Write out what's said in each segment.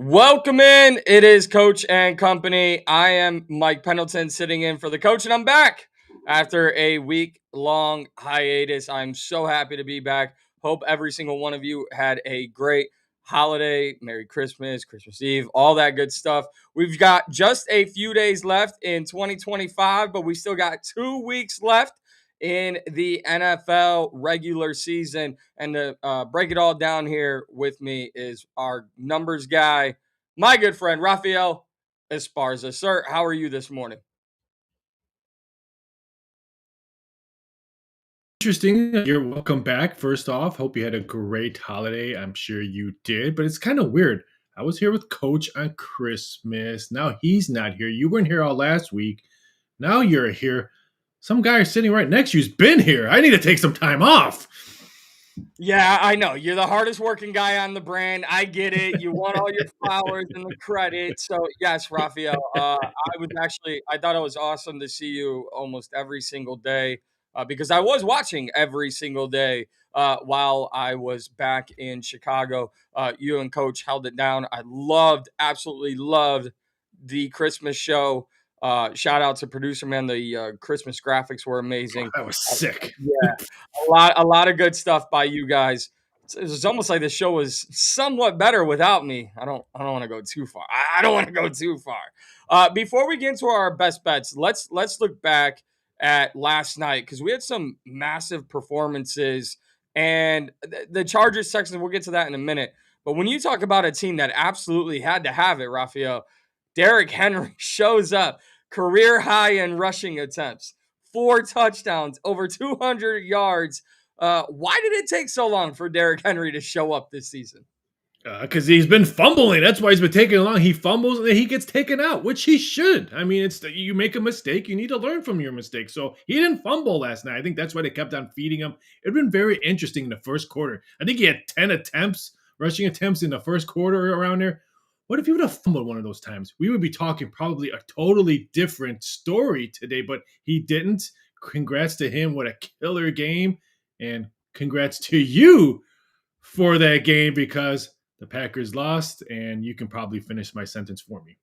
Welcome in. It is Coach and Company. I am Mike Pendleton sitting in for the coach, and I'm back after a week-long hiatus. I'm so happy to be back. Hope every single one of you had a great holiday, Merry Christmas, Christmas Eve, all that good stuff. We've got just a few days left in 2025, but we still got 2 weeks left in the NFL regular season. And to break it all down here with me is our numbers guy, my good friend, Rafael Esparza. Sir, how are you this morning? Interesting. You're welcome back. First off, hope you had a great holiday. I'm sure you did, but it's kind of weird. I was here with Coach on Christmas. Now he's not here. You weren't here all last week. Now you're here. Some guy sitting right next to you's been here. I need to take some time off. Yeah, I know. You're the hardest working guy on the brand. I get it. You want all your flowers and the credit. So, yes, Rafael, I thought it was awesome to see you almost every single day because I was watching every single day while I was back in Chicago. You and Coach held it down. Absolutely loved the Christmas show. Shout out to producer man. The Christmas graphics were amazing. I was sick. Yeah, a lot of good stuff by you guys. It's almost like the show was somewhat better without me. I don't want to go too far. I don't want to go too far. Before we get into our best bets, let's look back at last night because we had some massive performances and the Chargers section. We'll get to that in a minute. But when you talk about a team that absolutely had to have it, Rafael, Derrick Henry shows up, career high in rushing attempts, 4 touchdowns, over 200 yards. Why did it take so long for Derrick Henry to show up this season? Because he's been fumbling. That's why he's been taking long. He fumbles and then he gets taken out, which he should. I mean, it's you make a mistake, you need to learn from your mistake. So he didn't fumble last night. I think that's why they kept on feeding him. It'd been very interesting in the first quarter. I think he had 10 attempts, rushing attempts in the first quarter around there. What if he would have fumbled one of those times? We would be talking probably a totally different story today, but he didn't. Congrats to him. What a killer game. And congrats to you for that game because the Packers lost, and you can probably finish my sentence for me.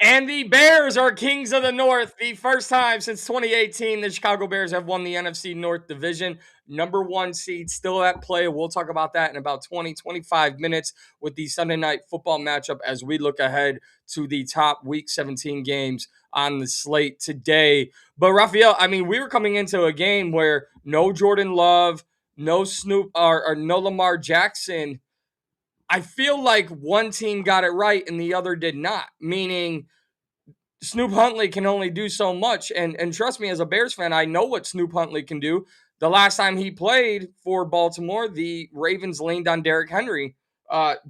And the Bears are kings of the North. The first time since 2018, the Chicago Bears have won the NFC North Division. Number one seed still at play. We'll talk about that in about 20, 25 minutes with the Sunday night football matchup as we look ahead to the top week 17 games on the slate today. But Rafael, I mean, we were coming into a game where no Jordan Love, no Snoop or no Lamar Jackson. I feel like one team got it right and the other did not, meaning Snoop Huntley can only do so much. And trust me, as a Bears fan, I know what Snoop Huntley can do. The last time he played for Baltimore, the Ravens leaned on Derrick Henry.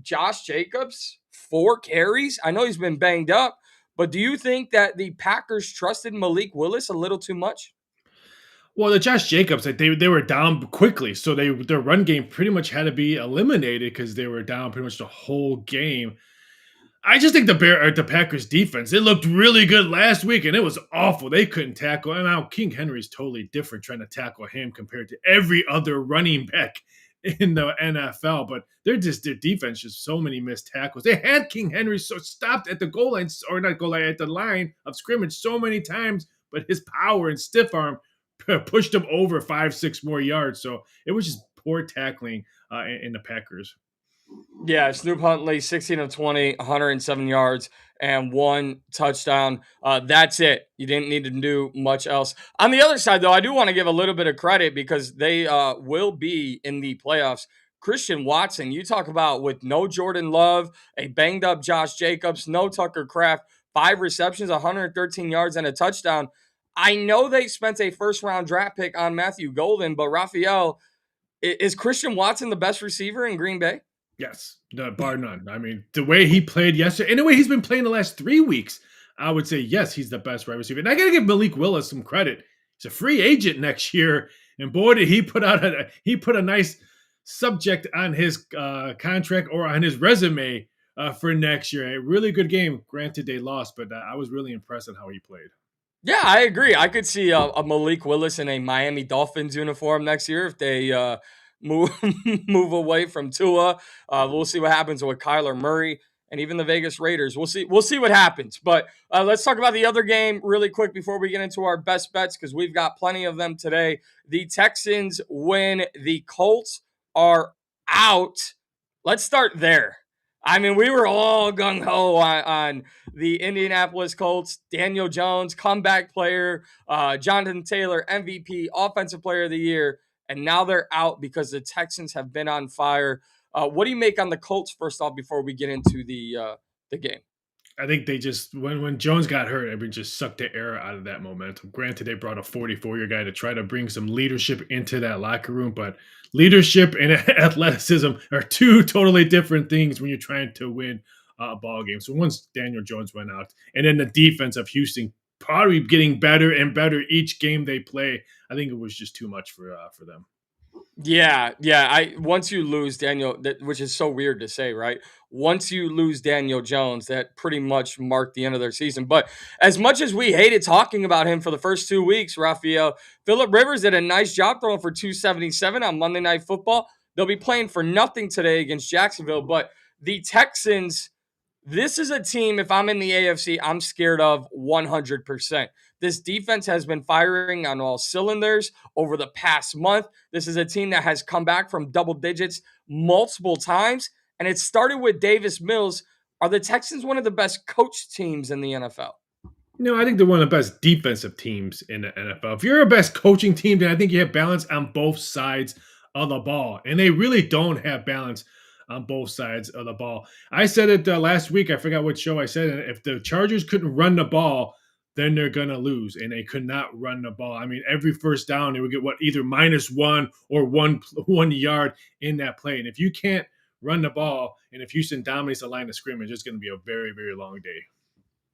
Josh Jacobs, 4 carries. I know he's been banged up, but do you think that the Packers trusted Malik Willis a little too much? Well, the Josh Jacobs, like they were down quickly, so their run game pretty much had to be eliminated because they were down pretty much the whole game. I just think the Packers defense, it looked really good last week, and it was awful. They couldn't tackle. And now King Henry's totally different trying to tackle him compared to every other running back in the NFL. But their defense, just so many missed tackles. They had King Henry so stopped at the goal line, or not goal line, at the line of scrimmage so many times, but his power and stiff arm pushed him over 5, 6 more yards. So it was just poor tackling in the Packers. Yeah, Snoop Huntley, 16 of 20, 107 yards, and 1 touchdown. That's it. You didn't need to do much else. On the other side, though, I do want to give a little bit of credit because they will be in the playoffs. Christian Watson, you talk about with no Jordan Love, a banged up Josh Jacobs, no Tucker Kraft, 5 receptions, 113 yards, and a touchdown. I know they spent a first round draft pick on Matthew Golden, but Raphael, is Christian Watson the best receiver in Green Bay? Yes, bar none. I mean, the way he played yesterday, and the way he's been playing the last 3 weeks, I would say yes, he's the best wide receiver. And I got to give Malik Willis some credit. He's a free agent next year, and boy, did he put a nice subject on his contract or on his resume for next year. A really good game. Granted, they lost, but I was really impressed at how he played. Yeah, I agree. I could see a Malik Willis in a Miami Dolphins uniform next year if they move move away from Tua. We'll see what happens with Kyler Murray and even the Vegas Raiders. We'll see. We'll see what happens. But let's talk about the other game really quick before we get into our best bets, because we've got plenty of them today. The Texans win. The Colts are out. Let's start there. I mean, we were all gung ho on the Indianapolis Colts. Daniel Jones, comeback player, Jonathan Taylor, MVP, Offensive Player of the Year, and now they're out because the Texans have been on fire. What do you make on the Colts first off before we get into the game? I think they just when Jones got hurt, everyone just sucked the air out of that momentum. Granted, they brought a 44-year guy to try to bring some leadership into that locker room, but leadership and athleticism are two totally different things when you're trying to win a ball game. So once Daniel Jones went out, and then the defense of Houston probably getting better and better each game they play, I think it was just too much for them. Yeah. I once you lose Daniel, which is so weird to say, right? Once you lose Daniel Jones, that pretty much marked the end of their season. But as much as we hated talking about him for the first 2 weeks, Raphael, Phillip Rivers did a nice job throwing for 277 on Monday Night Football. They'll be playing for nothing today against Jacksonville, but the Texans, this is a team, if I'm in the AFC, I'm scared of 100%. This defense has been firing on all cylinders over the past month. This is a team that has come back from double digits multiple times, and it started with Davis Mills. Are the Texans one of the best coached teams in the NFL? No, I think they're one of the best defensive teams in the NFL. If you're a best coaching team, then I think you have balance on both sides of the ball. And they really don't have balance on both sides of the ball. I said it last week. I forgot what show I said it. If the Chargers couldn't run the ball, then they're going to lose. And they could not run the ball. I mean, every first down, they would get either -1 or 1 yard in that play. And if you can't run the ball, and if Houston dominates the line of scrimmage, it's going to be a very, very long day.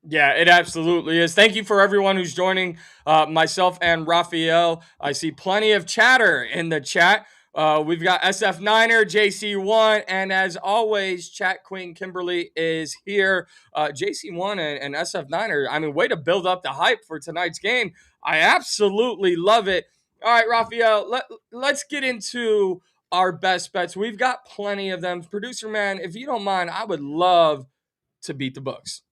Yeah, it absolutely is. Thank you for everyone who's joining myself and Raphael. I see plenty of chatter in the chat. We've got SF Niner, JC1, and as always, Chat Queen Kimberly is here. JC1 and SF Niner, I mean, way to build up the hype for tonight's game. I absolutely love it. All right, Raphael, let's get into our best bets. We've got plenty of them. Producer man, if you don't mind, I would love to beat the books.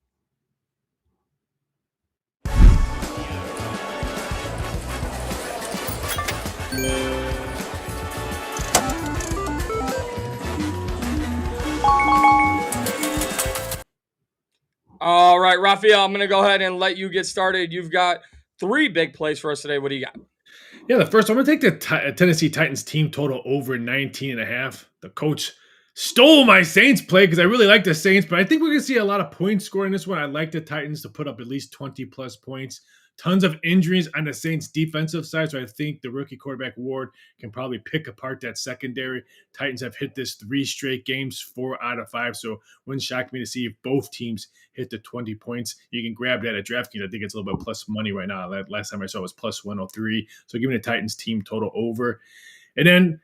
All right, Raphael, I'm going to go ahead and let you get started. You've got 3 big plays for us today. What do you got? Yeah, the first, I'm going to take the Tennessee Titans team total over 19.5. The coach stole my Saints play because I really like the Saints, but I think we're going to see a lot of points scored in this one. I like the Titans to put up at least 20-plus points. Tons of injuries on the Saints defensive side, so I think the rookie quarterback Ward can probably pick apart that secondary. Titans have hit this 3 straight games, 4 out of 5, so wouldn't shock me to see if both teams hit the 20 points. You can grab that at DraftKings. I think it's a little bit plus money right now. Last time I saw it was plus 103, so give me the Titans team total over. And then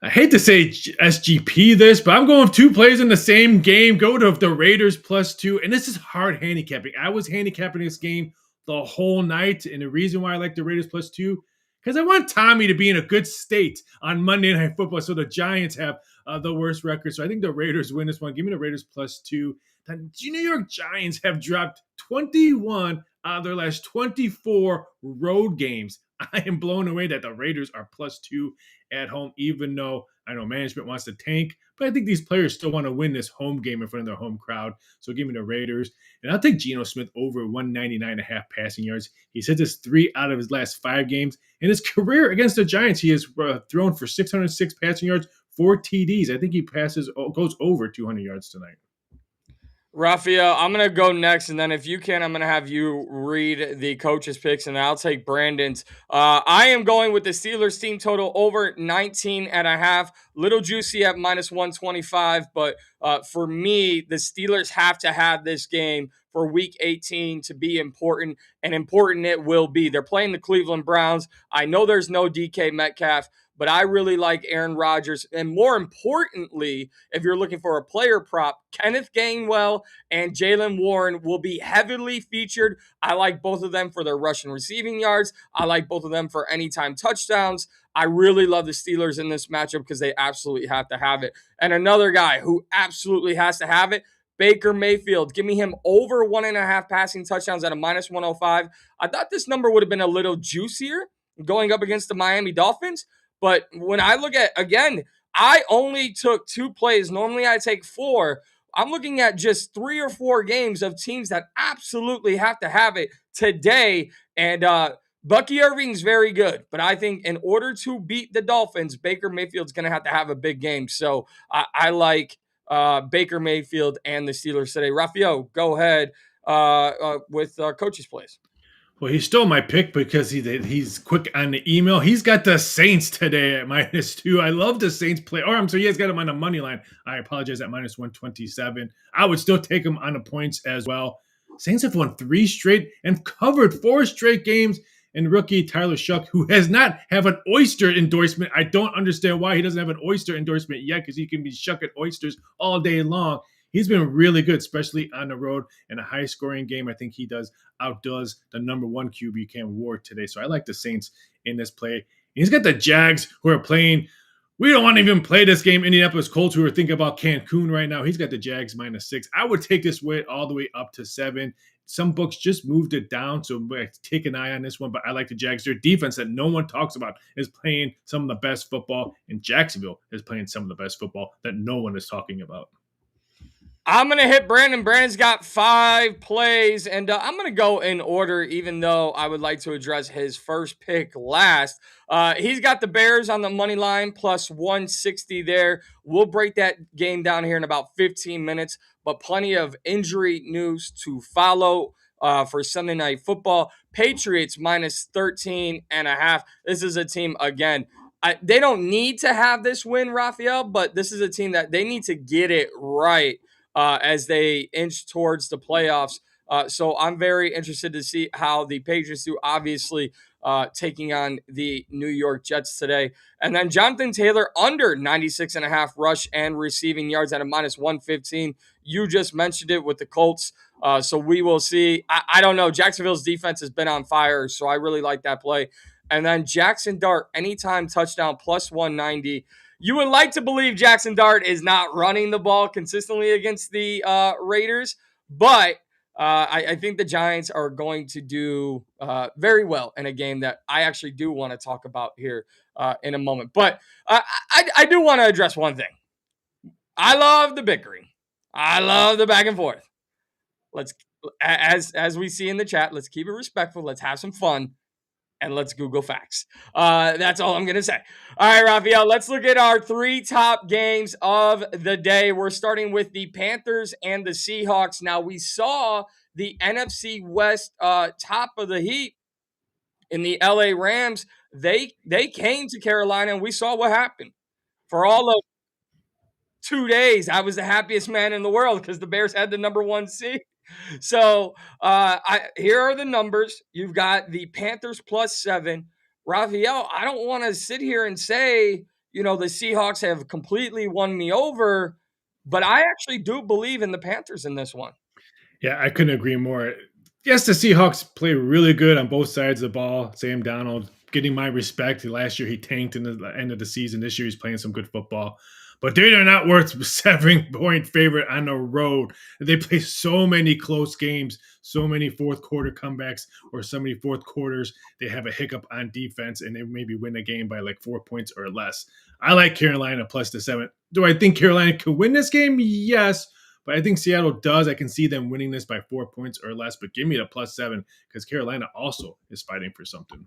I hate to say SGP this, but I'm going 2 plays in the same game. Go to the Raiders +2, and this is hard handicapping. I was handicapping this game the whole night, and the reason why I like the Raiders +2, because I want Tommy to be in a good state on Monday Night Football, so the Giants have the worst record. So I think the Raiders win this one. Give me the Raiders +2. The New York Giants have dropped 21 out of their last 24 road games. I am blown away that the Raiders are +2 at home, even though I know management wants to tank. But I think these players still want to win this home game in front of their home crowd. So give me the Raiders. And I'll take Geno Smith over 199.5 passing yards. He's hit this 3 out of his last 5 games. In his career against the Giants, he has thrown for 606 passing yards, 4 TDs. I think he goes over 200 yards tonight. Raphael, I'm going to go next, and then if you can, I'm going to have you read the coach's picks, and I'll take Brandon's. I am going with the Steelers team total over 19.5. Little juicy at -125, but for me, the Steelers have to have this game for Week 18 to be important, and important it will be. They're playing the Cleveland Browns. I know there's no DK Metcalf, but I really like Aaron Rodgers. And more importantly, if you're looking for a player prop, Kenneth Gainwell and Jaylen Warren will be heavily featured. I like both of them for their rushing receiving yards. I like both of them for anytime touchdowns. I really love the Steelers in this matchup because they absolutely have to have it. And another guy who absolutely has to have it, Baker Mayfield, give me him over 1.5 passing touchdowns at a minus 105. I thought this number would have been a little juicier going up against the Miami Dolphins. But when I look at, again, I only took 2 plays. Normally I take 4. I'm looking at just 3 or 4 games of teams that absolutely have to have it today. And Bucky Irving's very good, but I think in order to beat the Dolphins, Baker Mayfield's going to have a big game. So I like Baker Mayfield and the Steelers today. Rafael, go ahead with coaches' plays. Well, he stole my pick because he's quick on the email. He's got the Saints today at -2. I love the Saints play. Or I'm sorry, he has got him on the money line. I apologize, at -127. I would still take him on the points as well. Saints have won 3 straight and covered 4 straight games. And rookie Tyler Shuck, who has not have an oyster endorsement. I don't understand why he doesn't have an oyster endorsement yet, because he can be shucking oysters all day long. He's been really good, especially on the road in a high-scoring game. I think he outdoes the number 1 QB Cam Ward today. So I like the Saints in this play. He's got the Jags who are playing. We don't want to even play this game. Indianapolis Colts, who are thinking about Cancun right now. He's got the Jags -6. I would take this weight all the way up to 7. Some books just moved it down, so take an eye on this one. But I like the Jags. Their defense that no one talks about is playing some of the best football, and Jacksonville is playing some of the best football that no one is talking about. I'm going to hit Brandon. Brandon's got 5 plays, and I'm going to go in order, even though I would like to address his first pick last. He's got the Bears on the money line, plus 160 there. We'll break that game down here in about 15 minutes, but plenty of injury news to follow for Sunday Night Football. Patriots -13.5. This is a team, again, they don't need to have this win, Rafael, but this is a team that they need to get it right as they inch towards the playoffs. So I'm very interested to see how the Patriots do, obviously taking on the New York Jets today. And then Jonathan Taylor under 96.5 rush and receiving yards at a -115. You just mentioned it with the Colts. So we will see. I don't know. Jacksonville's defense has been on fire, so I really like that play. And then Jackson Dart, anytime touchdown, plus 190. You would like to believe Jackson Dart is not running the ball consistently against the Raiders, but I think the Giants are going to do very well in a game that I actually do want to talk about here in a moment. But I do want to address one thing. I love the bickering. I love the back and forth. Let's, as we see in the chat, let's keep it respectful. Let's have some fun. And let's Google facts. That's all I'm going to say. All right, Rafael, let's look at our 3 top games of the day. We're starting with the Panthers and the Seahawks. Now, we saw the NFC West top of the heap in the LA Rams. They came to Carolina, and we saw what happened. For all of 2 days, I was the happiest man in the world because the Bears had the number 1 seed. So here are the numbers. You've got the Panthers +7. Rafael, I don't want to sit here and say, the Seahawks have completely won me over, but I actually do believe in the Panthers in this one. Yeah, I couldn't agree more. Yes, the Seahawks play really good on both sides of the ball. Sam Darnold getting my respect. Last year he tanked in the end of the season. This year he's playing some good football. But they are not worth 7-point favorite on the road. They play so many close games, so many fourth quarter comebacks, or so many fourth quarters. They have a hiccup on defense, and they maybe win a game by like 4 points or less. I like Carolina +7. Do I think Carolina could win this game? Yes. But I think Seattle does. I can see them winning this by 4 points or less. But give me the +7 because Carolina also is fighting for something.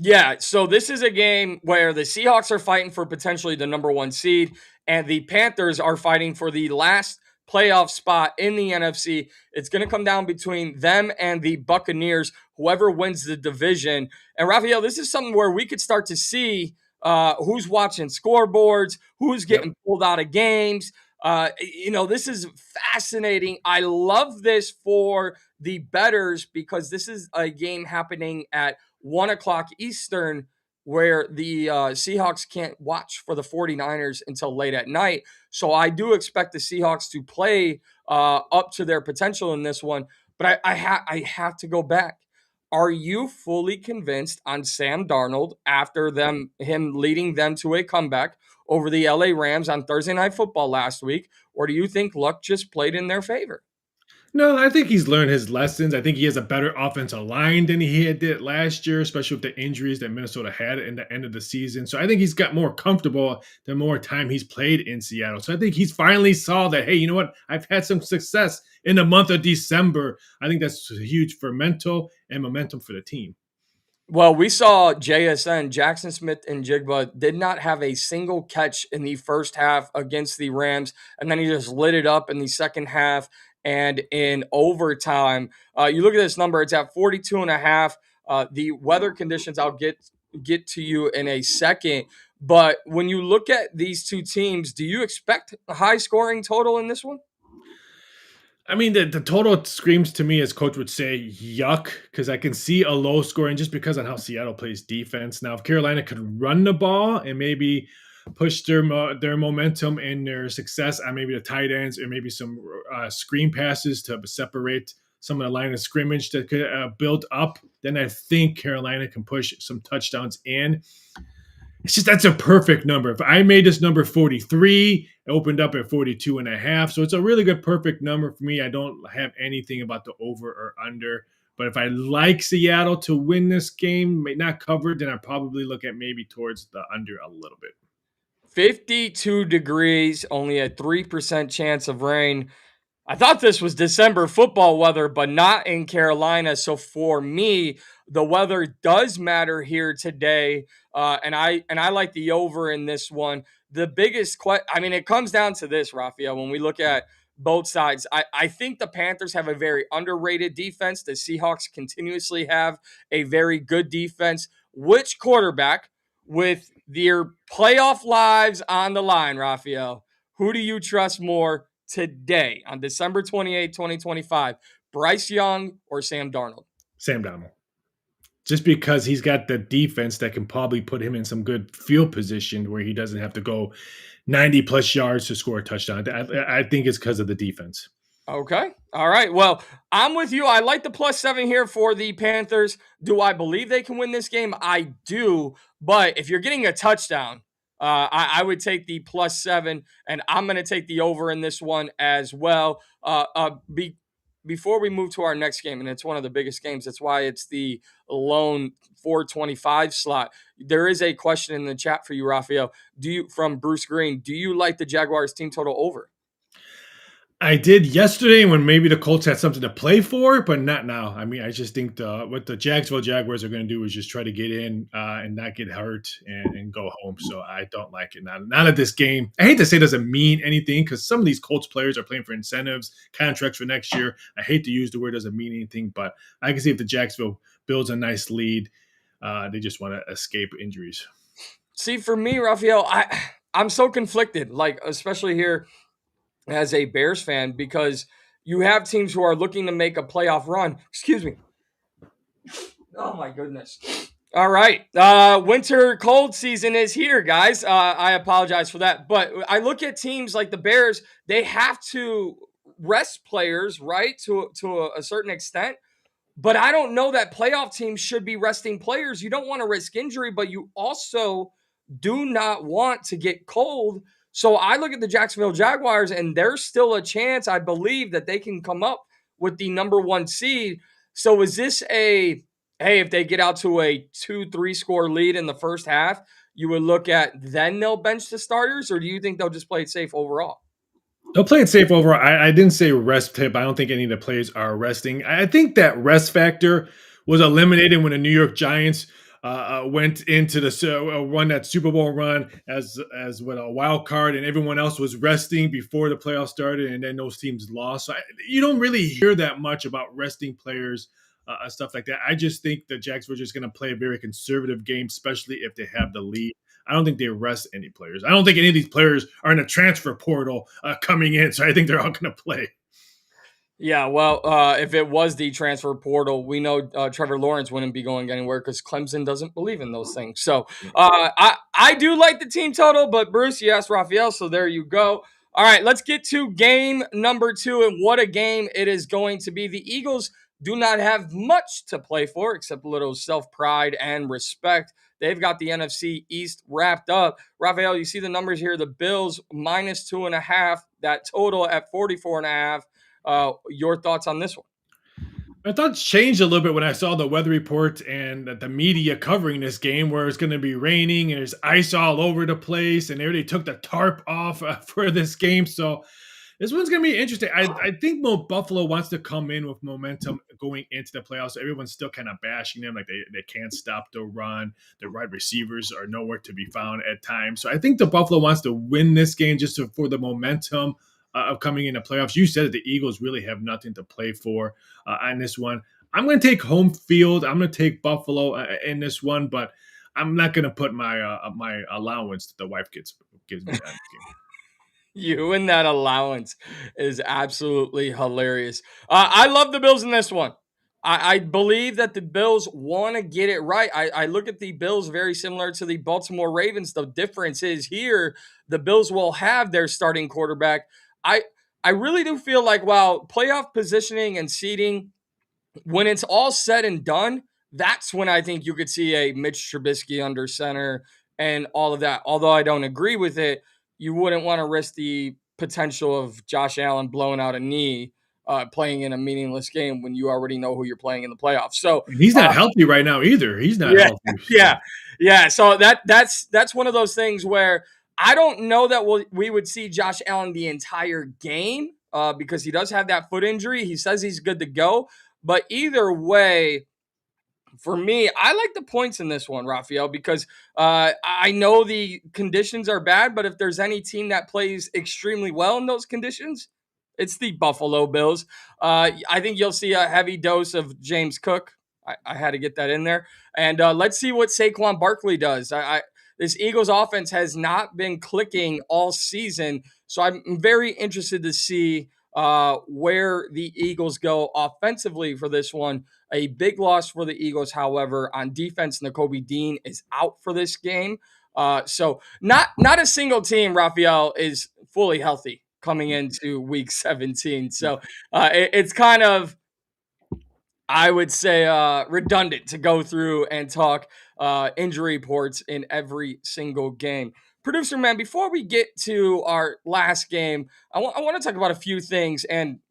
Yeah, so this is a game where the Seahawks are fighting for potentially the number 1 seed, and the Panthers are fighting for the last playoff spot in the NFC. It's going to come down between them and the Buccaneers, whoever wins the division. And Rafael, this is something where we could start to see who's watching scoreboards, who's getting pulled out of games. This is fascinating. I love this for the bettors because this is a game happening at 1:00 Eastern where the Seahawks can't watch for the 49ers until late at night. So I do expect the Seahawks to play up to their potential in this one. But I have to go back. Are you fully convinced on Sam Darnold after him leading them to a comeback? over the LA Rams on Thursday Night Football last week? Or do you think luck just played in their favor? No, I think he's learned his lessons. I think he has a better offensive line than he did last year, especially with the injuries that Minnesota had in the end of the season. So I think he's got more comfortable the more time he's played in Seattle. So I think he's finally saw that, hey, you know what? I've had some success in the month of December. I think that's huge for mental and momentum for the team. Well, we saw JSN, Jackson Smith and Jigba, did not have a single catch in the first half against the Rams, and then he just lit it up in the second half and in overtime. You look at this number, it's at 42 and a half. The weather conditions, I'll get to you in a second. But when you look at these two teams, do you expect a high scoring total in this one? I mean, the total screams to me, as coach would say, yuck, because I can see a low scoring just because on how Seattle plays defense. Now, if Carolina could run the ball and maybe push their momentum and their success on maybe the tight ends or maybe some screen passes to separate some of the line of scrimmage that could build up, then I think Carolina can push some touchdowns in. It's just that's a perfect number. If I made this number 43, it opened up at 42 and a half. So it's a really good perfect number for me. I don't have anything about the over or under. But if I like Seattle to win this game, may not cover it, then I probably look at maybe towards the under a little bit. 52 degrees, only a 3% chance of rain. I thought this was December football weather, but not in Carolina. So for me, the weather does matter here today, and I like the over in this one. The biggest question, I mean, it comes down to this, Rafael. When we look at both sides, I think the Panthers have a very underrated defense. The Seahawks continuously have a very good defense. Which quarterback, with their playoff lives on the line, Rafael, who do you trust more today on December 28, 2025? Bryce Young or Sam Darnold? Sam Donald. Just because he's got the defense that can probably put him in some good field position where he doesn't have to go 90 plus yards to score a touchdown. I think it's because of the defense. Okay. All right. Well, I'm with you. I like the +7 here for the Panthers. Do I believe they can win this game? I do. But if you're getting a touchdown, I would take the +7, and I'm going to take the over in this one as well. Before we move to our next game, and it's one of the biggest games, that's why it's the lone 425 slot. There is a question in the chat for you, Rafael. From Bruce Green? Do you like the Jaguars team total over? I did yesterday when maybe the Colts had something to play for, but not now. I mean, I just think what the Jacksonville Jaguars are going to do is just try to get in and not get hurt and go home. So I don't like it. Not at this game. I hate to say it doesn't mean anything because some of these Colts players are playing for incentives, contracts for next year. I hate to use the word doesn't mean anything, but I can see if the Jacksonville builds a nice lead, they just want to escape injuries. See, for me, Rafael, I'm so conflicted, like especially here as a Bears fan, because you have teams who are looking to make a playoff run. Excuse me. Oh my goodness. All right. Winter cold season is here, guys. I apologize for that. But I look at teams like the Bears, they have to rest players, right? To a certain extent. But I don't know that playoff teams should be resting players. You don't want to risk injury, but you also do not want to get cold. So I look at the Jacksonville Jaguars, and there's still a chance, I believe, that they can come up with the number one seed. So is this hey, if they get out to a 2-3 score lead in the first half, you would look at then they'll bench the starters, or do you think they'll just play it safe overall? They'll play it safe overall. I didn't say rest tip. I don't think any of the players are resting. I think that rest factor was eliminated when the New York Giants went into the won that Super Bowl run as with a wild card, and everyone else was resting before the playoffs started, and then those teams lost. So you don't really hear that much about resting players, stuff like that. I just think the Jags were just going to play a very conservative game, especially if they have the lead. I don't think they rest any players. I don't think any of these players are in a transfer portal coming in, so I think they're all going to play. Yeah, well, if it was the transfer portal, we know Trevor Lawrence wouldn't be going anywhere because Clemson doesn't believe in those things. So I do like the team total, but Bruce, you asked Raphael, so there you go. All right, let's get to game number 2, and what a game it is going to be. The Eagles do not have much to play for except a little self-pride and respect. They've got the NFC East wrapped up. Raphael, you see the numbers here. The Bills -2.5, that total at 44.5. Your thoughts on this one? My thoughts changed a little bit when I saw the weather report and the media covering this game, where it's going to be raining and there's ice all over the place, and they already took the tarp off for this game. So this one's going to be interesting. I think Buffalo wants to come in with momentum going into the playoffs. Everyone's still kind of bashing them, like they can't stop the run. The wide receivers are nowhere to be found at times. So I think the Buffalo wants to win this game just for the momentum of coming into playoffs. You said that the Eagles really have nothing to play for on this one. I'm going to take home field. I'm going to take Buffalo in this one, but I'm not going to put my allowance that the wife gives me on this game. You and that allowance is absolutely hilarious. I love the Bills in this one. I believe that the Bills want to get it right. I look at the Bills very similar to the Baltimore Ravens. The difference is here, the Bills will have their starting quarterback. I I really do feel like while playoff positioning and seeding, when it's all said and done, that's when I think you could see a Mitch Trubisky under center and all of that. Although I don't agree with it, you wouldn't want to risk the potential of Josh Allen blowing out a knee playing in a meaningless game when you already know who you're playing in the playoffs. So And he's not healthy right now either. He's not yeah, healthy. So. yeah. So that's one of those things where I don't know that we would see Josh Allen the entire game because he does have that foot injury. He says he's good to go, but either way, for me, I like the points in this one, Raphael, because I know the conditions are bad, but if there's any team that plays extremely well in those conditions, it's the Buffalo Bills. I think you'll see a heavy dose of James Cook. I had to get that in there. And let's see what Saquon Barkley does. This Eagles offense has not been clicking all season, so I'm very interested to see where the Eagles go offensively for this one. A big loss for the Eagles, however, on defense. Nakobe Dean is out for this game. So not a single team, Raphael, is fully healthy coming into week 17. So it's kind of, I would say, redundant to go through and talk injury reports in every single game. Producer man, before we get to our last game, I want to talk about a few things. And,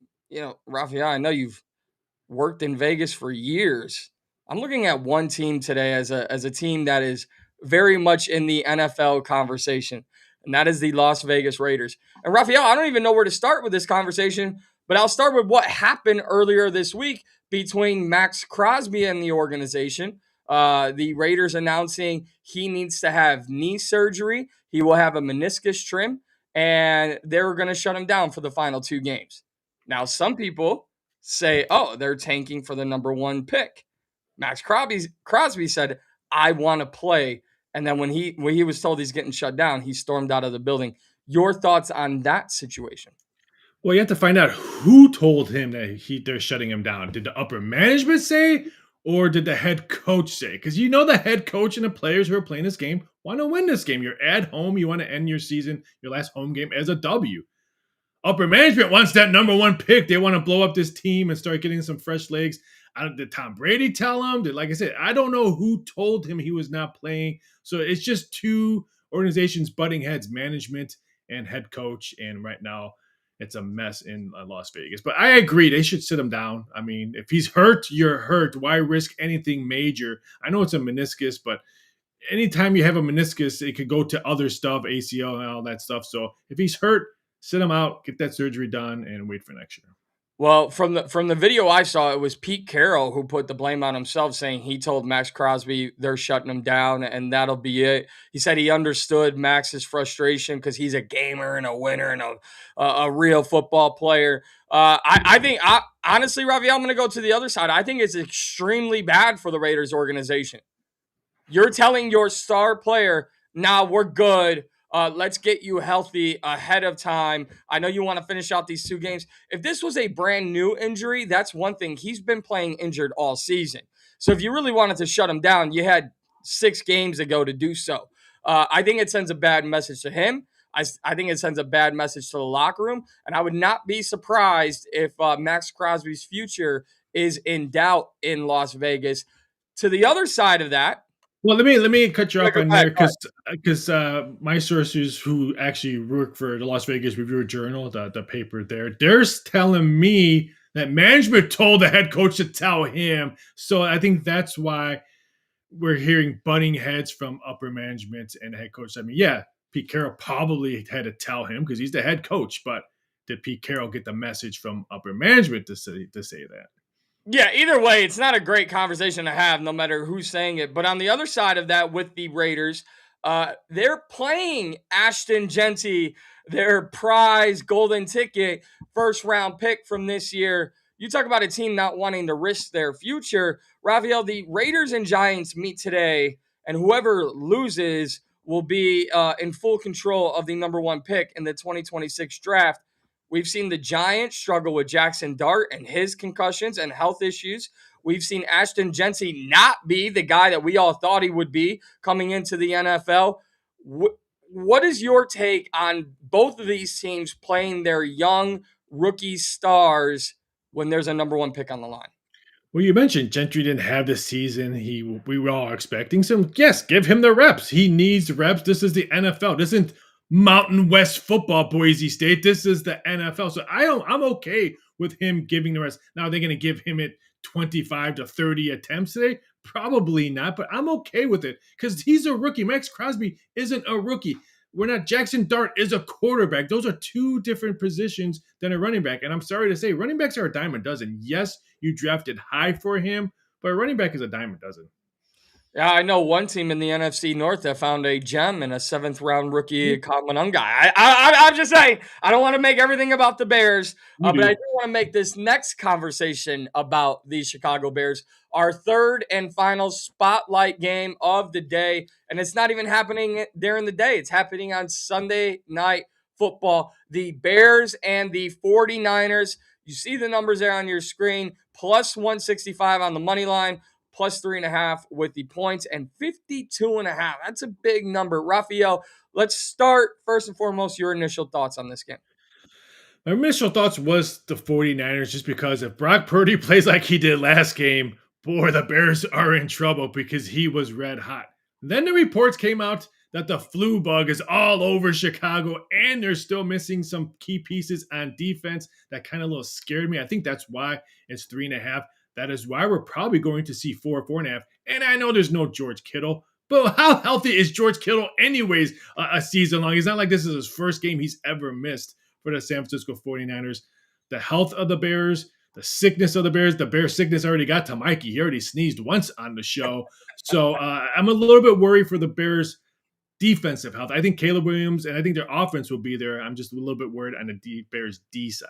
Raphael, I know you've worked in Vegas for years. I'm looking at one team today as a team that is very much in the NFL conversation, and that is the Las Vegas Raiders. And Raphael, I don't even know where to start with this conversation, but I'll start with what happened earlier this week between Max Crosby and the organization. The Raiders announcing he needs to have knee surgery. He will have a meniscus trim, and they're going to shut him down for the final 2 games. Now, some people say, oh, they're tanking for the number 1 pick. Max Crosby said, I want to play. And then when he was told he's getting shut down, he stormed out of the building. Your thoughts on that situation? Well, you have to find out who told him that they're shutting him down. Did the upper management say, or did the head coach say? Because the head coach and the players who are playing this game want to win this game. You're at home. You want to end your season, your last home game, as a W. Upper management wants that number 1 pick. They want to blow up this team and start getting some fresh legs. Did Tom Brady tell him? Like I said, I don't know who told him he was not playing. So it's just two organizations butting heads, management and head coach. And right now, it's a mess in Las Vegas. But I agree, they should sit him down. I mean, if he's hurt, you're hurt. Why risk anything major? I know it's a meniscus, but anytime you have a meniscus, it could go to other stuff, ACL and all that stuff. So if he's hurt, sit him out, get that surgery done, and wait for next year. Well, from the video I saw, it was Pete Carroll who put the blame on himself, saying he told Max Crosby they're shutting him down and that'll be it. He said he understood Max's frustration because he's a gamer and a winner and a real football player. I think, honestly, Ravi, I'm going to go to the other side. I think it's extremely bad for the Raiders organization. You're telling your star player, nah, we're good. Let's get you healthy ahead of time. I know you want to finish out these 2 games. If this was a brand new injury, that's one thing. He's been playing injured all season. So if you really wanted to shut him down, you had 6 games ago to do so. I think it sends a bad message to him. I think it sends a bad message to the locker room. And I would not be surprised if Max Crosby's future is in doubt in Las Vegas. To the other side of that, Well, let me cut you Yeah, off go on ahead, there go ahead. because my sources who actually work for the Las Vegas Review Journal, the paper there, they're telling me that management told the head coach to tell him. So I think that's why we're hearing butting heads from upper management and the head coach. I mean, yeah, Pete Carroll probably had to tell him because he's the head coach, but did Pete Carroll get the message from upper management to say that? Yeah, either way, it's not a great conversation to have, no matter who's saying it. But on the other side of that, with the Raiders, they're playing Ashton Genty, their prize golden ticket first round pick from this year. You talk about a team not wanting to risk their future. Raphael, the Raiders and Giants meet today, and whoever loses will be in full control of the number one pick in the 2026 draft. We've seen the Giants struggle with Jackson Dart and his concussions and health issues. We've seen Ashton Genty not be the guy that we all thought he would be coming into the NFL. What is your take on both of these teams playing their young rookie stars when there's a number one pick on the line? Well, you mentioned Gentry didn't have the season we were all expecting. So yes, give him the reps. He needs reps. This is the NFL. This isn't Mountain West football, Boise State. This is the NFL. So I'm okay with him giving the reps. Now, are they going to give him it 25 to 30 attempts today? Probably not, but I'm okay with it because he's a rookie. Max Crosby isn't a rookie. We're not. Jackson Dart is a quarterback. Those are two different positions than a running back. And I'm sorry to say, running backs are a dime a dozen. Yes, you drafted high for him, but a running back is a dime a dozen. Yeah, I know one team in the NFC North that found a gem in a seventh round Yeah, rookie, Coachman guy. I'm just saying, I don't want to make everything about the Bears, you but I do do. want to make this next conversation about the Chicago Bears our third and final spotlight game of the day. And it's not even happening during the day, it's happening on Sunday night football. The Bears and the 49ers. You see the numbers there on your screen, plus 165 on the money line, plus 3.5 with the points, and 52.5. That's a big number. Raphael, let's start first and foremost your initial thoughts on this game. My initial thoughts was the 49ers just because if Brock Purdy plays like he did last game, boy, the Bears are in trouble because he was red hot. Then the reports came out that the flu bug is all over Chicago and they're still missing some key pieces on defense. That kind of little scared me. I think that's why it's 3.5. That is why we're probably going to see 4.5. And I know there's no George Kittle, but how healthy is George Kittle anyways a season long? It's not like this is his first game he's ever missed for the San Francisco 49ers. The health of the Bears, the sickness of the Bear sickness already got to Mikey. He already sneezed once on the show. So I'm a little bit worried for the Bears defensive health. I think Caleb Williams and I think their offense will be there. I'm just a little bit worried on the Bears D side.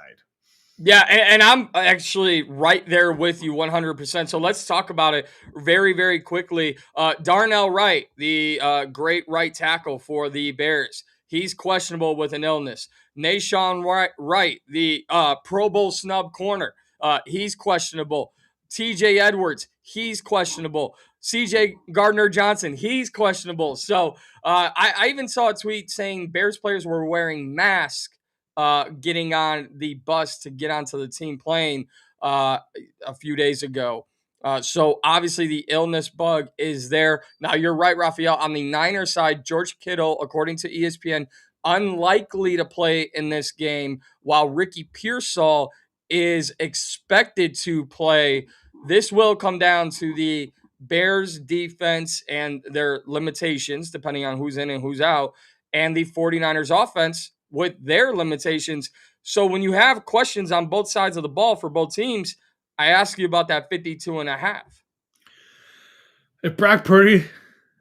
Yeah, and I'm actually right there with you 100%. So let's talk about it very, very quickly. Darnell Wright, the great right tackle for the Bears, he's questionable with an illness. Nashawn Wright, the Pro Bowl snub corner, he's questionable. TJ Edwards, he's questionable. CJ Gardner Johnson, he's questionable. So I even saw a tweet saying Bears players were wearing masks getting on the bus to get onto the team plane a few days ago. So obviously the illness bug is there. Now you're right, Raphael. On the Niners side, George Kittle, according to ESPN, unlikely to play in this game, while Ricky Pearsall is expected to play. This will come down to the Bears defense and their limitations, depending on who's in and who's out, and the 49ers offense with their limitations. So when you have questions on both sides of the ball for both teams, I ask you about that 52.5. If Brock Purdy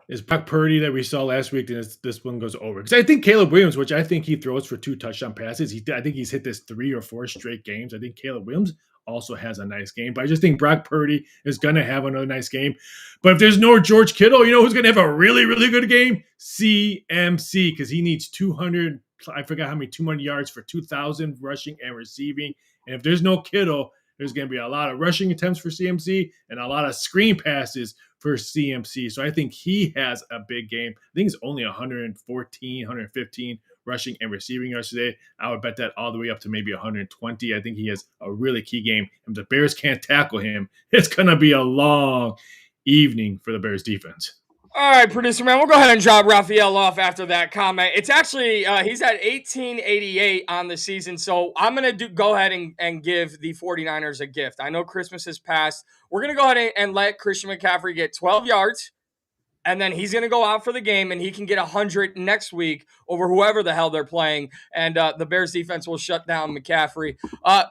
is Brock Purdy that we saw last week, then this one goes over. Because I think Caleb Williams, which I think he throws for 2 touchdown passes, I think he's hit this 3 or 4 straight games. I think Caleb Williams also has a nice game. But I just think Brock Purdy is going to have another nice game. But if there's no George Kittle, you know who's going to have a really, really good game? CMC, because he needs 200, I forgot how many 200 yards for 2,000 rushing and receiving. And if there's no Kittle, there's going to be a lot of rushing attempts for CMC and a lot of screen passes for CMC. So I think he has a big game. I think it's only 114, 115 rushing and receiving yards today. I would bet that all the way up to maybe 120. I think he has a really key game. If the Bears can't tackle him, it's going to be a long evening for the Bears defense. All right, producer man, we'll go ahead and drop Raphael off after that comment. It's actually he's at 1888 on the season, so I'm gonna go ahead and give the 49ers a gift. I know Christmas has passed. We're gonna go ahead and let Christian McCaffrey get 12 yards, and then he's going to go out for the game, and he can get 100 next week over whoever the hell they're playing, and the Bears defense will shut down McCaffrey.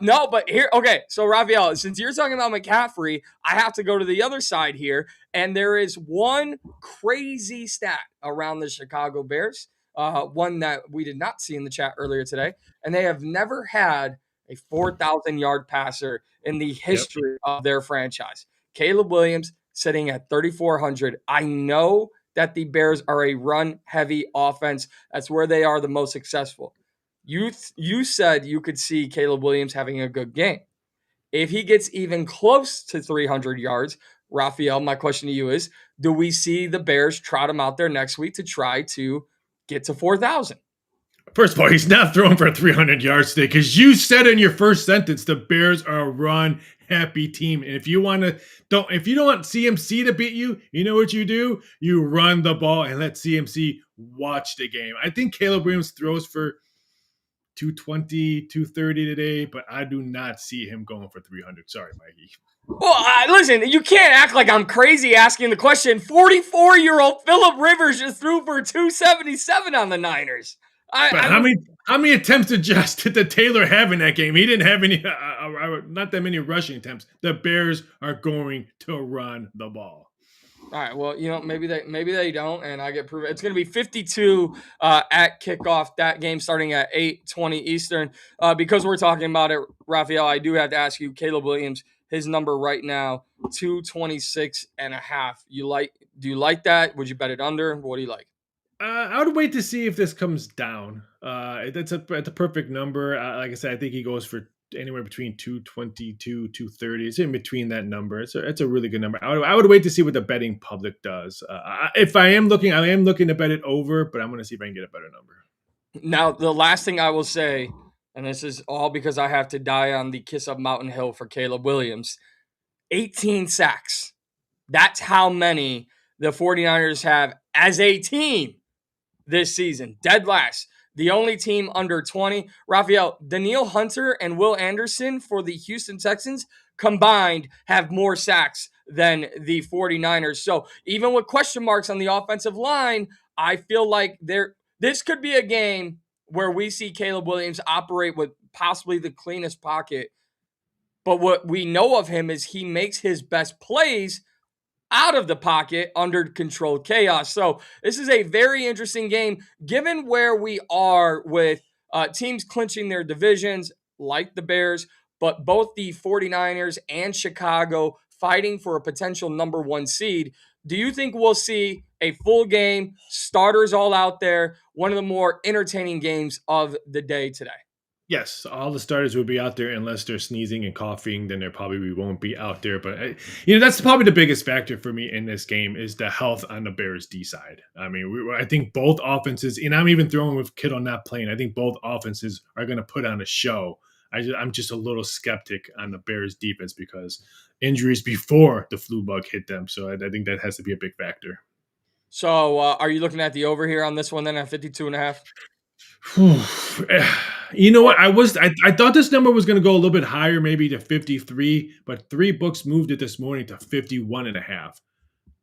No, but here, okay, so Rafael, since you're talking about McCaffrey, I have to go to the other side here, and there is one crazy stat around the Chicago Bears, one that we did not see in the chat earlier today, and they have never had a 4,000-yard passer in the Yep. history of their franchise. Caleb Williams sitting at 3,400. I know that the Bears are a run-heavy offense. That's where they are the most successful. You said you could see Caleb Williams having a good game. If he gets even close to 300 yards, Raphael, my question to you is, do we see the Bears trot him out there next week to try to get to 4,000? First of all, he's not throwing for 300 yards today because you said in your first sentence the Bears are a run happy team. And if you if you don't want CMC to beat you, you know what you do? You run the ball and let CMC watch the game. I think Caleb Williams throws for 220, 230 today, but I do not see him going for 300. Sorry, Mikey. Well, listen, you can't act like I'm crazy asking the question. 44-year-old Phillip Rivers just threw for 277 on the Niners. But how many attempts did Taylor have in that game? He didn't have any, not that many rushing attempts. The Bears are going to run the ball. All right. Well, maybe they don't, and I get proof. It's going to be 52 at kickoff. That game starting at 8:20 Eastern. Because we're talking about it, Raphael, I do have to ask you, Caleb Williams, his number right now, 226.5. Do you like that? Would you bet it under? What do you like? I would wait to see if this comes down. That's a perfect number. Like I said, I think he goes for anywhere between 222, 230. It's in between that number. It's a really good number. I would wait to see what the betting public does. If I am looking to bet it over, but I'm going to see if I can get a better number. Now, the last thing I will say, and this is all because I have to die on the kiss up Mountain Hill for Caleb Williams, 18 sacks. That's how many the 49ers have as a team this season. Dead last. The only team under 20. Raphael, Danielle Hunter and Will Anderson for the Houston Texans combined have more sacks than the 49ers. So even with question marks on the offensive line, I feel like this could be a game where we see Caleb Williams operate with possibly the cleanest pocket. But what we know of him is he makes his best plays out of the pocket under controlled chaos. So this is a very interesting game given where we are with teams clinching their divisions like the Bears, but both the 49ers and Chicago fighting for a potential number one seed. Do you think we'll see a full game, starters all out there, one of the more entertaining games of the day today? Yes, all the starters will be out there unless they're sneezing and coughing. Then they probably won't be out there. But that's probably the biggest factor for me in this game is the health on the Bears D side. I mean, I think both offenses, and I'm even throwing with Kittle not playing. I think both offenses are going to put on a show. I'm just a little skeptic on the Bears defense because injuries before the flu bug hit them. So I think that has to be a big factor. So are you looking at the over here on this one then at 52.5? You know what? I thought this number was going to go a little bit higher, maybe to 53, but 3 books moved it this morning to 51.5.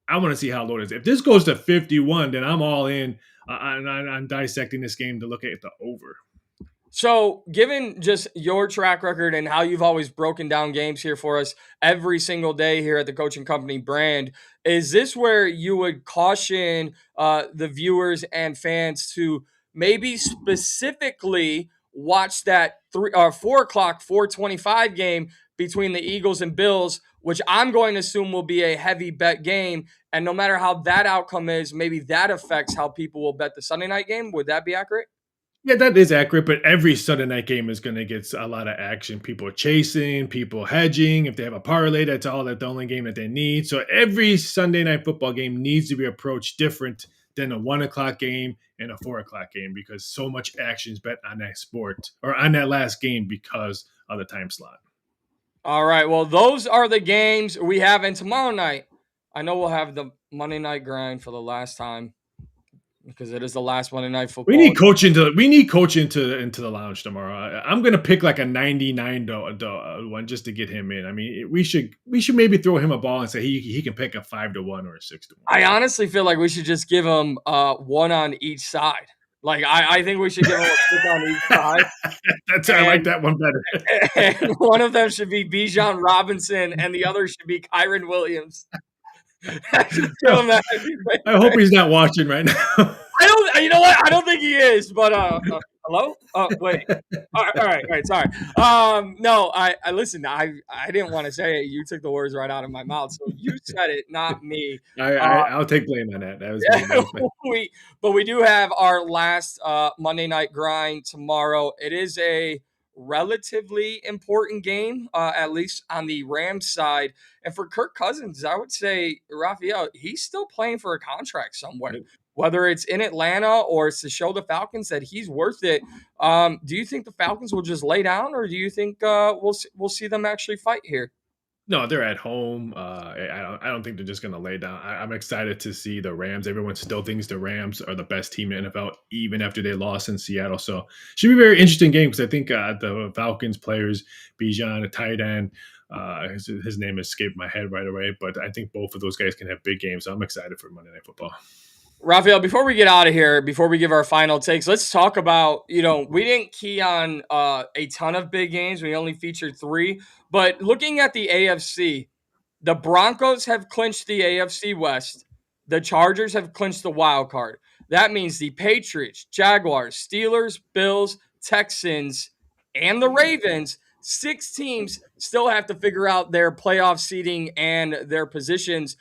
I want to see how low it is. If this goes to 51, then I'm all in on dissecting this game to look at the over. So, given just your track record and how you've always broken down games here for us every single day here at the Coaching Company brand, is this where you would caution the viewers and fans to maybe specifically watch that 4 o'clock, 4:25 game between the Eagles and Bills, which I'm going to assume will be a heavy bet game, and no matter how that outcome is, maybe that affects how people will bet the Sunday night game? Would that be accurate? Yeah, that is accurate, but every Sunday night game is going to get a lot of action. People chasing, people hedging. If they have a parlay, that's the only game that they need. So every Sunday night football game needs to be approached different than a 1 o'clock game and a 4 o'clock game because so much action is bet on that sport or on that last game because of the time slot. All right, well, those are the games we have. And tomorrow night, I know we'll have the Monday night grind for the last time because it is the last Monday night We football. need coach into into the lounge tomorrow. I'm gonna pick like a 99 one just to get him in. I mean, we should maybe throw him a ball and say he can pick a 5-1 or a 6-1. I honestly feel like we should just give them one on each side. Like I think we should give them a pick on each side, I like and that one better. and one of them should be Bijan Robinson, and the other should be Kyron Williams. I just give him that. I hope he's not watching right now. I don't. You know what? I don't think he is. But hello. Wait. All right. Sorry. No. I listen. I didn't want to say it. You took the words right out of my mouth. So you said it, not me. I'll take blame on that. That was me. That was me. we do have our last Monday night grind tomorrow. It is a relatively important game, at least on the Rams side. And for Kirk Cousins, I would say, Raphael, he's still playing for a contract somewhere, whether it's in Atlanta or it's to show the Falcons that he's worth it. Do you think the Falcons will just lay down, or do you think we'll see them actually fight here? No, they're at home. I don't think they're just going to lay down. I'm excited to see the Rams. Everyone still thinks the Rams are the best team in the NFL, even after they lost in Seattle. So should be a very interesting game because I think the Falcons players, Bijan, a tight end, his name escaped my head right away, but I think both of those guys can have big games. So I'm excited for Monday Night Football. Raphael, before we get out of here, before we give our final takes, let's talk about, we didn't key on a ton of big games. We only featured 3. But looking at the AFC, the Broncos have clinched the AFC West. The Chargers have clinched the wild card. That means the Patriots, Jaguars, Steelers, Bills, Texans, and the Ravens, 6 teams still have to figure out their playoff seeding and their positions.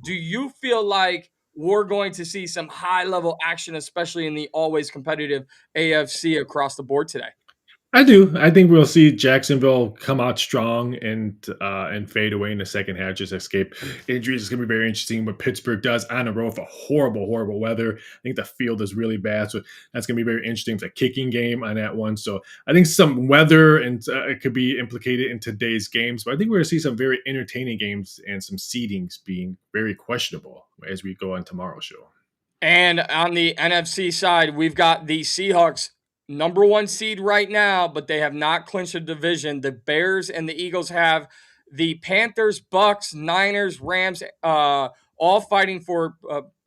Do you feel like we're going to see some high level action, especially in the always competitive AFC across the board today? I do. I think we'll see Jacksonville come out strong and fade away in the second half, just escape injuries. It's going to be very interesting what Pittsburgh does on the road for horrible, horrible weather. I think the field is really bad, so that's going to be very interesting. It's a kicking game on that one, so I think some weather and it could be implicated in today's games. But I think we're going to see some very entertaining games and some seedings being very questionable as we go on tomorrow's show. And on the NFC side, we've got the Seahawks, number 1 seed right now, but they have not clinched a division. The Bears and the Eagles have the Panthers, Bucks, Niners, Rams, all fighting for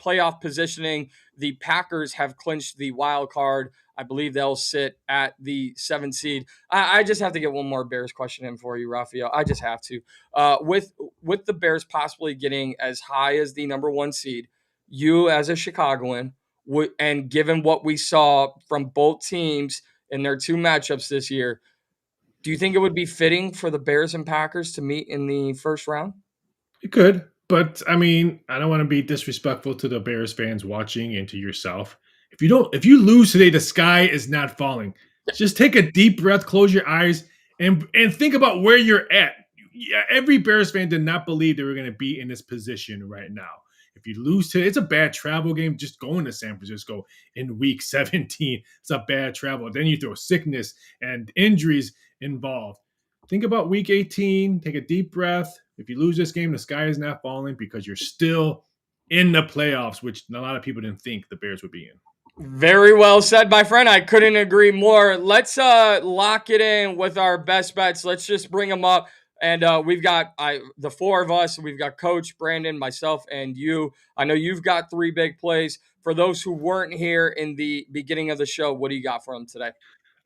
playoff positioning. The Packers have clinched the wild card. I believe they'll sit at the 7th seed. I just have to get one more Bears question in for you, Raphael. I just have to. With the Bears possibly getting as high as the number 1 seed, you as a Chicagoan, and given what we saw from both teams in their 2 matchups this year, do you think it would be fitting for the Bears and Packers to meet in the first round? You could, but I mean, I don't want to be disrespectful to the Bears fans watching and to yourself. If you lose today, the sky is not falling. Just take a deep breath, close your eyes, and think about where you're at. Yeah, every Bears fan did not believe they were going to be in this position right now. If you lose today, it's a bad travel game. Just going to San Francisco in week 17, it's a bad travel. Then you throw sickness and injuries involved. Think about week 18. Take a deep breath. If you lose this game, the sky is not falling because you're still in the playoffs, which a lot of people didn't think the Bears would be in. Very well said, my friend. I couldn't agree more. Let's lock it in with our best bets. Let's just bring them up. And we've got the 4 of us. We've got Coach, Brandon, myself, and you. I know you've got 3 big plays. For those who weren't here in the beginning of the show, what do you got for them today?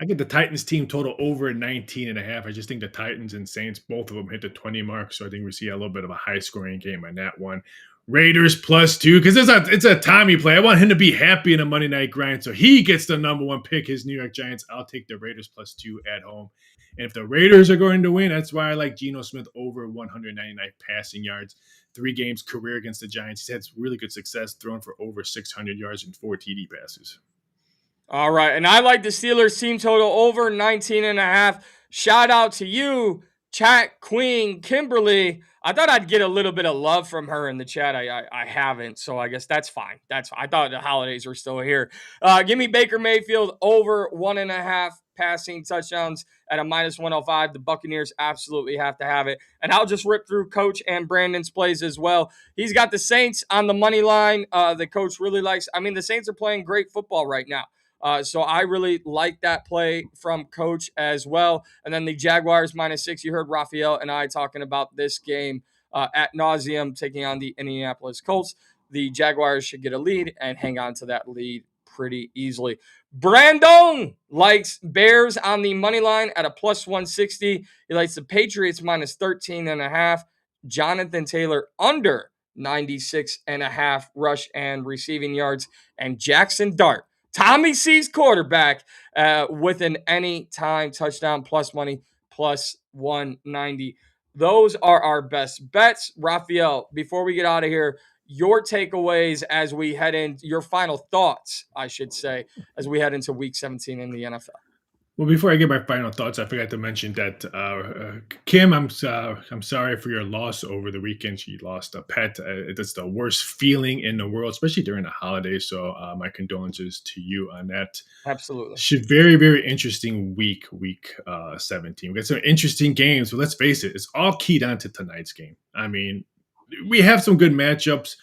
I get the Titans team total over 19.5. I just think the Titans and Saints, both of them hit the 20 mark. So I think we see a little bit of a high scoring game on that one. Raiders +2, because it's a Tommy play. I want him to be happy in a Monday night grind. So he gets the number 1 pick, his New York Giants. I'll take the Raiders +2 at home. And if the Raiders are going to win, that's why I like Geno Smith over 199 passing yards. 3 games career against the Giants. He's had really good success, throwing for over 600 yards and 4 TD passes. All right. And I like the Steelers team total over 19.5. Shout out to you, chat queen Kimberly. I thought I'd get a little bit of love from her in the chat. I haven't, so I guess that's fine. I thought the holidays were still here. Give me Baker Mayfield over 1.5 passing touchdowns at a minus 105. The Buccaneers absolutely have to have it. And I'll just rip through Coach and Brandon's plays as well. He's got the Saints on the money line. The coach really likes. I mean, the Saints are playing great football right now. So I really like that play from Coach as well. And then the Jaguars -6. You heard Raphael and I talking about this game at nauseum, taking on the Indianapolis Colts. The Jaguars should get a lead and hang on to that lead pretty easily. Brandon likes Bears on the money line at a +160. He likes the Patriots -13.5. Jonathan Taylor under 96.5 rush and receiving yards. And Jackson Dart, Tommy C's quarterback, with an anytime touchdown plus money +190. Those are our best bets. Raphael, before we get out of here, your takeaways as we head in, your final thoughts, I should say, as we head into week 17 in the NFL. Well, before I get my final thoughts, I forgot to mention that Kim, I'm sorry for your loss over the weekend. She lost a pet. That's the worst feeling in the world, especially during the holidays. So my condolences to you on that. Absolutely. Should very, very interesting week 17. We got some interesting games, but let's face it, it's all keyed on to tonight's game. I mean, we have some good matchups,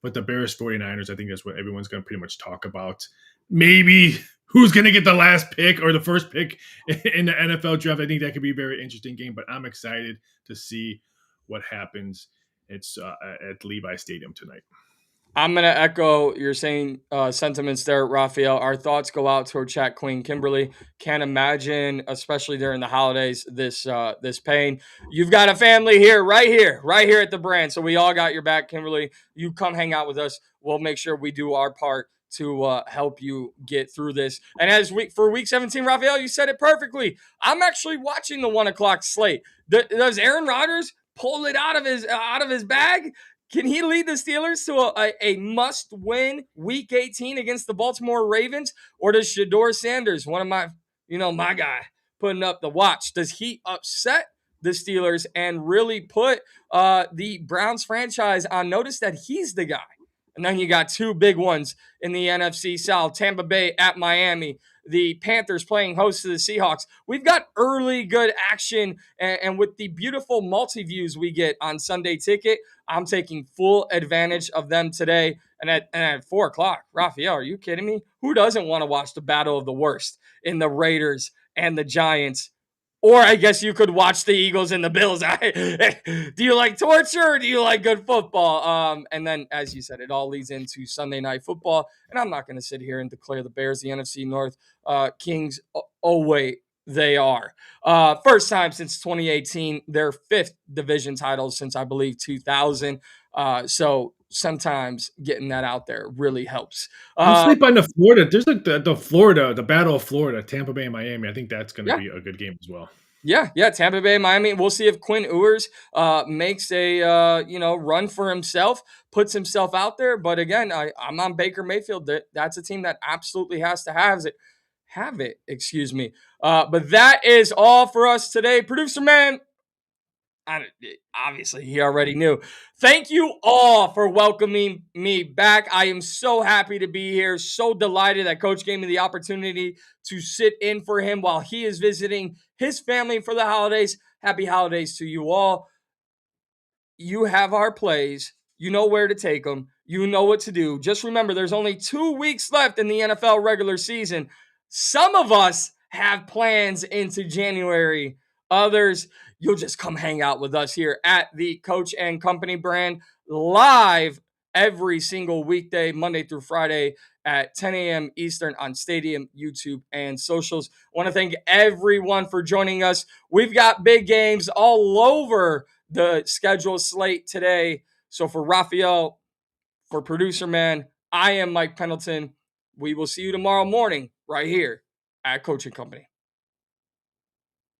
but the Bears 49ers, I think that's what everyone's going to pretty much talk about. Maybe who's going to get the last pick or the first pick in the NFL draft. I think that could be a very interesting game, but I'm excited to see what happens. It's at Levi Stadium tonight. I'm going to echo your same sentiments there, Raphael. Our thoughts go out to our chat queen, Kimberly. Can't imagine, especially during the holidays, this pain. You've got a family here, right here at the brand. So we all got your back, Kimberly. You come hang out with us. We'll make sure we do our part to help you get through this. And for week 17, Raphael, you said it perfectly. I'm actually watching the 1 o'clock slate. Does Aaron Rodgers pull it out of his bag? Can he lead the Steelers to a must-win Week 18 against the Baltimore Ravens? Or does Shedeur Sanders, one of my guy, putting up the watch, does he upset the Steelers and really put the Browns franchise on notice that he's the guy? And then you got two big ones in the NFC South, Tampa Bay at Miami, the Panthers playing host to the Seahawks. We've got early good action, and with the beautiful multi-views we get on Sunday Ticket, I'm taking full advantage of them today. And at 4 o'clock, Raphael, are you kidding me? Who doesn't want to watch the battle of the worst in the Raiders and the Giants? Or I guess you could watch the Eagles and the Bills. Do you like torture or do you like good football? And then, as you said, it all leads into Sunday Night Football. And I'm not going to sit here and declare the Bears the NFC North Kings. Oh, wait, they are. First time since 2018, their 5th division title since, I believe, 2000. So sometimes getting that out there really helps. Don't sleep on the Florida. There's like the Battle of Florida, Tampa Bay and Miami. I think that's going to be a good game as well. Yeah, Tampa Bay, Miami. We'll see if Quinn Ewers makes a run for himself, puts himself out there. But again, I'm on Baker Mayfield. That's a team that absolutely has to have it. Excuse me. But that is all for us today, producer man. Obviously, he already knew. Thank you all for welcoming me back. I am so happy to be here. So delighted that Coach gave me the opportunity to sit in for him while he is visiting his family for the holidays. Happy holidays to you all. You have our plays. You know where to take them. You know what to do. Just remember, there's only 2 weeks left in the NFL regular season. Some of us have plans into January. Others, you'll just come hang out with us here at the Coach and Company brand live every single weekday, Monday through Friday at 10 a.m. Eastern on Stadium, YouTube, and socials. I want to thank everyone for joining us. We've got big games all over the schedule slate today. So for Raphael, for producer man, I am Mike Pendleton. We will see you tomorrow morning right here at Coach and Company.